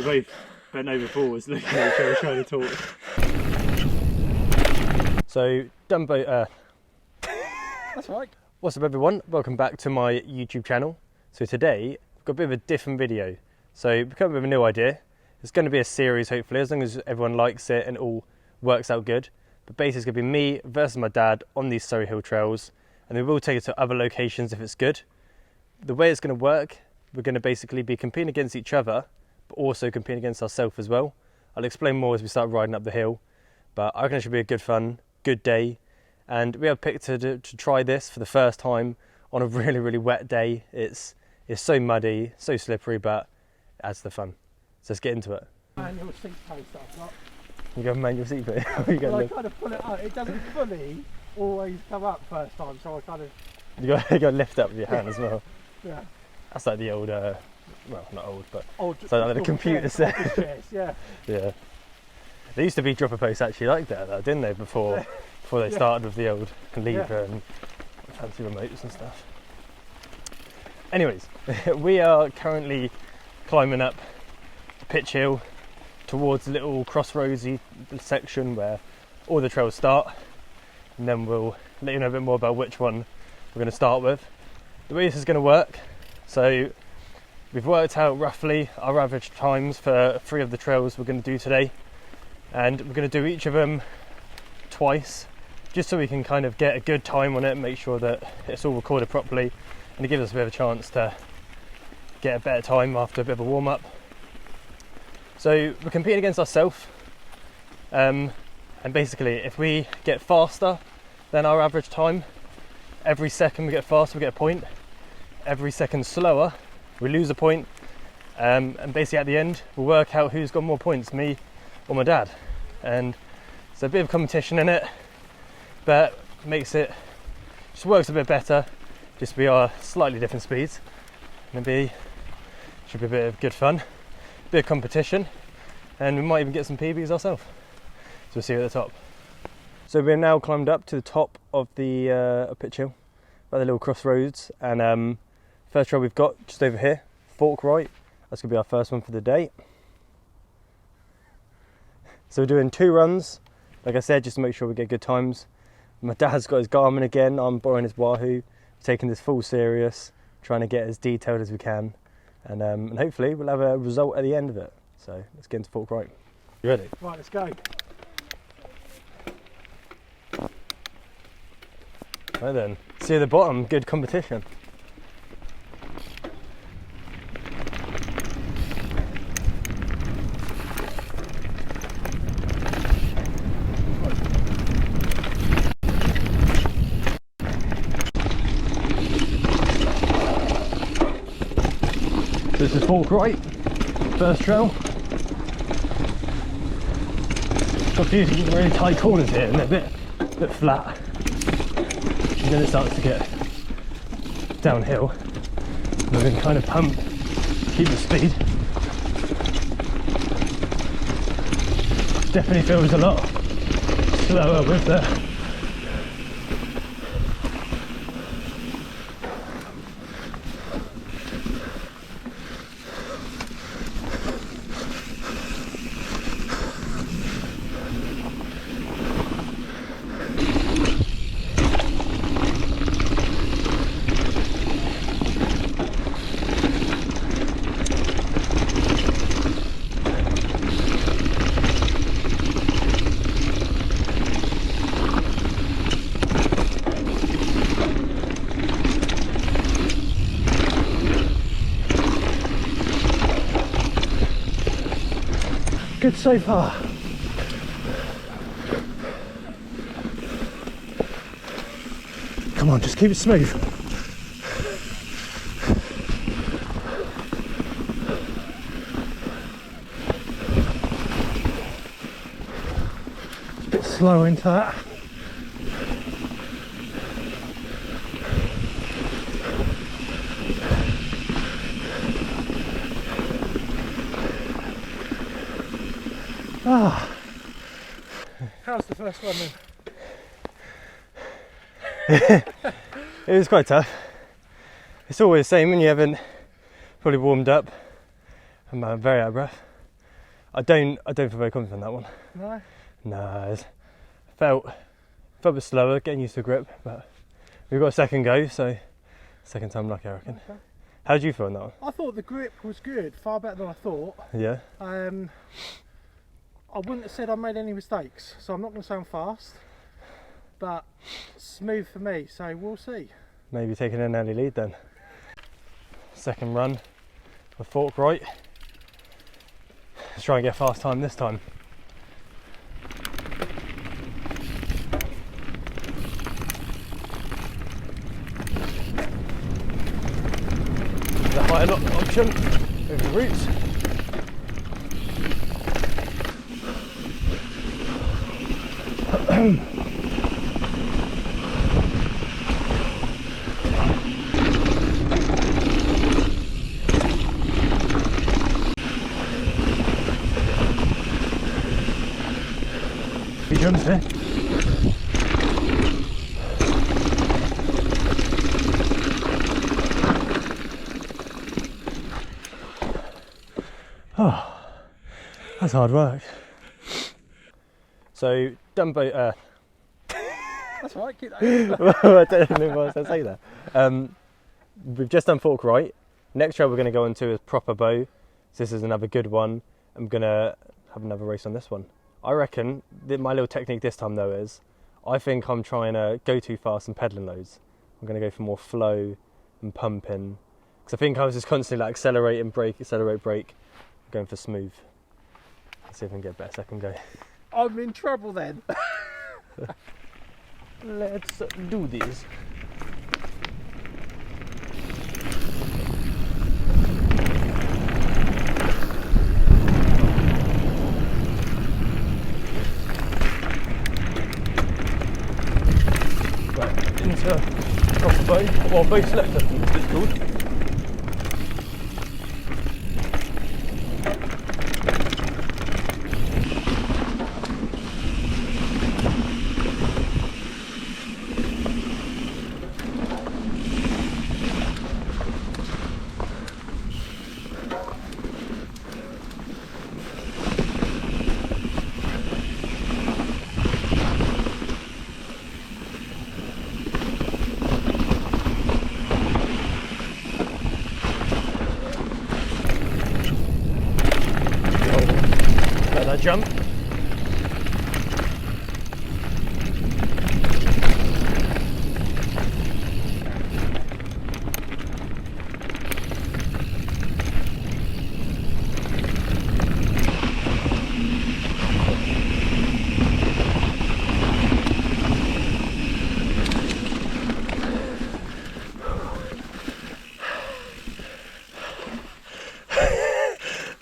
We're both bent over forwards looking at each other trying to talk. So, Dumbo, That's right. what's up everyone? Welcome back to my YouTube channel. So today, I've got a bit of a different video. So, become a bit of a new idea. It's going to be a series hopefully, as long as everyone likes it and it all works out good. But basically it's going to be me versus my dad on these Surrey Hill trails. And we will take it to other locations if it's good. The way it's going to work, we're going to basically be competing against each other, but also competing against ourselves as well. I'll explain more as we start riding up the hill. But I reckon it should be a good fun, good day. And we have picked to try this for the first time on a really, really wet day. It's so muddy, so slippery, but it adds to the fun. So let's get into it. Manual seat post I've got. You got a manual seat post? Well, I kind of pull it up. It doesn't fully always come up first time, so I kind of... You got to lift up with your hand as well. Yeah. That's like the old, well, not old, but Old, so like the computer set. Yeah. Yeah. There used to be dropper posts actually like that, though, didn't they, before they started with the old lever and fancy remotes and stuff. Anyways, we are currently climbing up the pitch hill towards the little crossroadsy section where all the trails start, and then we'll let you know a bit more about which one we're going to start with. The way this is going to work, so we've worked out roughly our average times for 3 of the trails we're going to do today, and we're going to do each of them twice just so we can kind of get a good time on it and make sure that it's all recorded properly, and it gives us a bit of a chance to get a better time after a bit of a warm-up. So we're competing against ourselves, and basically if we get faster than our average time, every second we get faster we get a point, every second slower we lose a point, and basically at the end we'll work out who's got more points, me or my dad. And it's a bit of competition in it, but makes it just works a bit better, just we are slightly different speeds, and should be a bit of good fun, a bit of competition, and we might even get some PBs ourselves. So we'll see you at the top. So we've now climbed up to the top of the pitch hill by the little crossroads, and first trail we've got just over here, Fork Right. That's going to be our first one for the day. So we're doing 2 runs, like I said, just to make sure we get good times. My dad's got his Garmin again, I'm borrowing his Wahoo, taking this full serious, trying to get as detailed as we can, and hopefully we'll have a result at the end of it. So let's get into Fork Right. You ready? Right, let's go. Right then, see at the bottom, good competition. This is Fork Right, first trail. Got a few really tight corners here and they're a bit flat. And then it starts to get downhill. We're going to kind of pump, keep the speed. Definitely feels a lot slower with the good so far. Come on, just keep it smooth. A bit slow into that. Ah. How's the first one then? It was quite tough. It's always the same when you haven't fully warmed up. I'm very out of breath. I don't feel very confident on that one. No? No, felt a bit slower, getting used to the grip, but we've got a second go, so second time lucky, I reckon. Okay. How did you feel on that one? I thought the grip was good, far better than I thought. Yeah? I wouldn't have said I made any mistakes, so I'm not going to say I'm fast, but smooth for me, so we'll see. Maybe taking an early lead then. Second run with fork right. Let's try and get fast time this time. The higher option over the roots. He jumps there. Oh, that's hard work. So, done both. That's right, keep that in. I don't know what I was going to say there. We've just done fork right. Next trail we're going to go on to is proper bow. So this is another good one. I'm going to have another race on this one. I reckon that my little technique this time though is, I think I'm trying to go too fast and pedaling loads. I'm going to go for more flow and pumping. Because I think I was just constantly like accelerate and brake, accelerate, brake. I'm going for smooth. Let's see if I can get a better second go. I'm in trouble then. Let's do this. Right, into proper bow, or bow selector, I think it's called. Let that jump.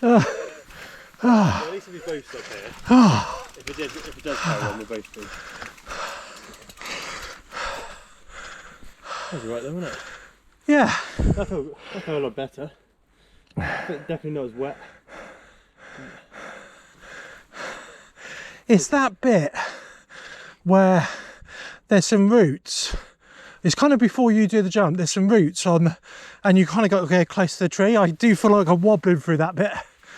Well, at least if we both stop here. If it does carry on, we'll both do. That was alright though, wasn't it? Yeah. That felt a lot better. But definitely not as wet. It's that bit where there's some roots. It's kind of before you do the jump, there's some roots on, and you kind of got to get close to the tree. I do feel like I'm wobbling through that bit.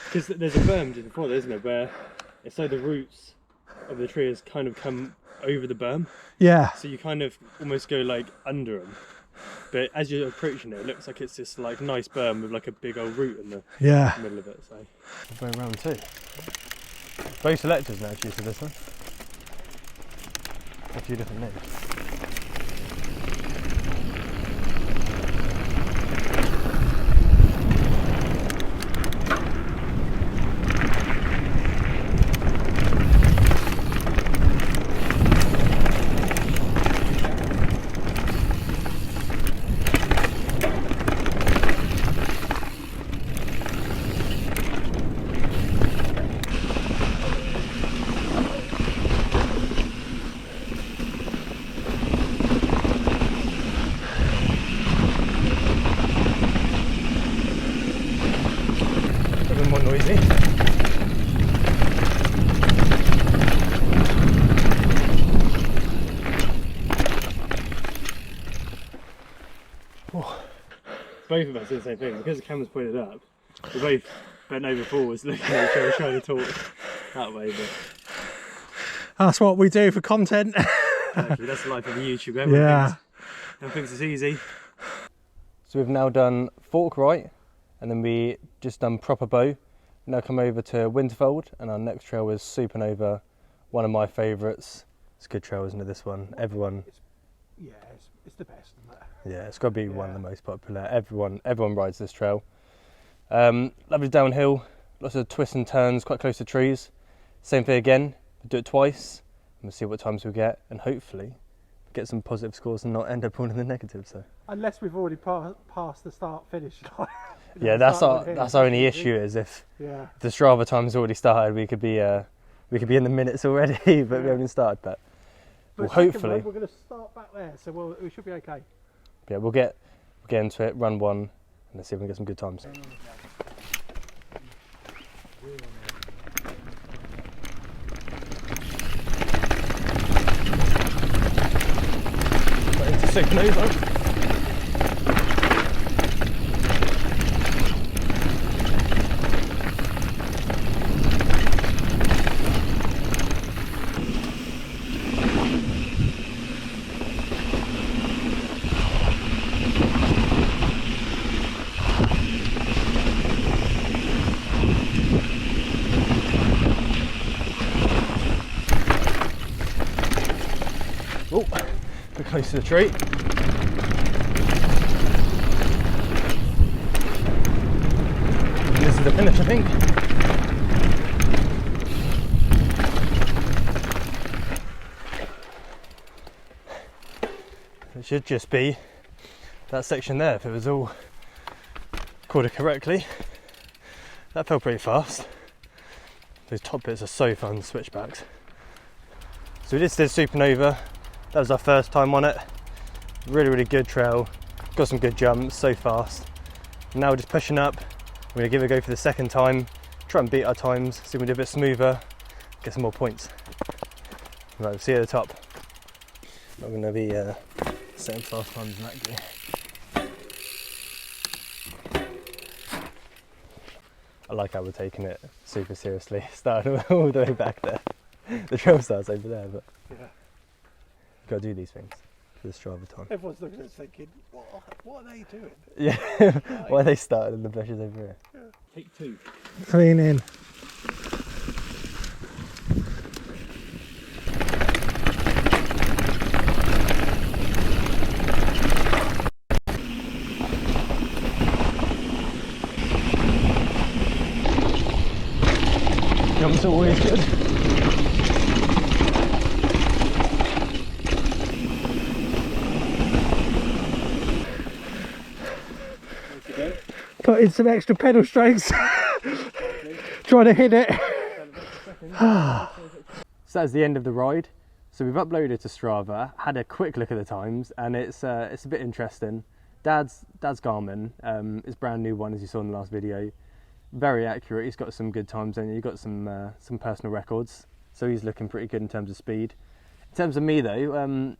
Because there's a berm just before there, isn't there, where it's like the roots of the tree has kind of come over the berm. Yeah. So you kind of almost go like under them. But as you're approaching it, it looks like it's this like nice berm with like a big old root in the middle of it. So we'll go around too. Both selectors now choose for this one. A few different names. More noisy. Both of us did the same thing because the camera's pointed up. We both bent over forwards looking at each other trying to talk that way. But that's what we do for content. exactly, that's the life of a YouTuber. Everyone thinks it's easy. So we've now done Fork Right, and then we just done Proper Bow. Now come over to Winterfold, and our next trail is Supernova, one of my favourites. It's a good trail, isn't it, this one? Everyone... It's the best, isn't it? Yeah, it's got to be one of the most popular. Everyone rides this trail. Lovely downhill, lots of twists and turns, quite close to trees. Same thing again, we'll do it twice, and we'll see what times we get, and hopefully get some positive scores and not end up all in the negative. So unless we've already passed the start-finish line. Yeah, that's our only issue is if the Strava time's already started, we could be in the minutes already, but we haven't started. But well, hopefully we're going to start back there, so we should be okay. Yeah, we'll get into it, run one, and let's see if we can get some good times. Right into Supernova. Oh, we're close to the tree. This is the finish, I think. It should just be that section there if it was all corded correctly. That fell pretty fast. Those top bits are so fun, switchbacks. So we just did Supernova. That was our first time on it. Really good trail. Got some good jumps, so fast. Now we're just pushing up. We're gonna give it a go for the second time. Try and beat our times, see if we can do a bit smoother, get some more points. Right, we'll see you at the top. Not gonna be setting fast times in that gear. I like how we're taking it super seriously. Starting all the way back there. The trail starts over there, but you've got to do these things for the Strava time. Everyone's looking at us thinking, what are they doing? Yeah, why are they starting in the bushes over here? Yeah. Take two. Clean in. Jumps are always good. Put in some extra pedal strokes. Trying to hit it. So that's the end of the ride. So we've uploaded to Strava, had a quick look at the times, and it's a bit interesting. Dad's Garmin, his brand new one, as you saw in the last video. Very accurate. He's got some good times, and he's got some personal records. So he's looking pretty good in terms of speed. In terms of me though,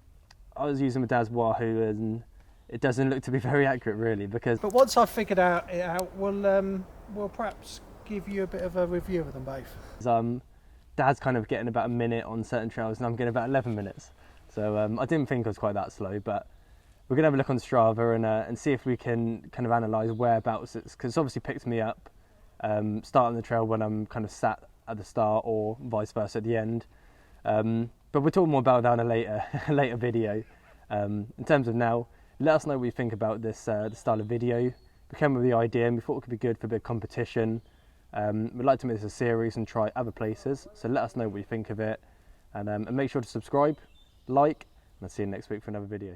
I was using my dad's Wahoo, and it doesn't look to be very accurate really, because. But once I've figured it out, we'll perhaps give you a bit of a review of them both. Dad's kind of getting about a minute on certain trails, and I'm getting about 11 minutes. So I didn't think I was quite that slow, but we're gonna have a look on Strava and see if we can kind of analyse whereabouts it's, because it's obviously picked me up starting the trail when I'm kind of sat at the start, or vice versa at the end. But we'll talk more about that in a later video. In terms of now, let us know what you think about this the style of video. We came up with the idea and we thought it could be good for a bit of competition. We'd like to make this a series and try other places, so let us know what you think of it, and make sure to subscribe, like, and I'll see you next week for another video.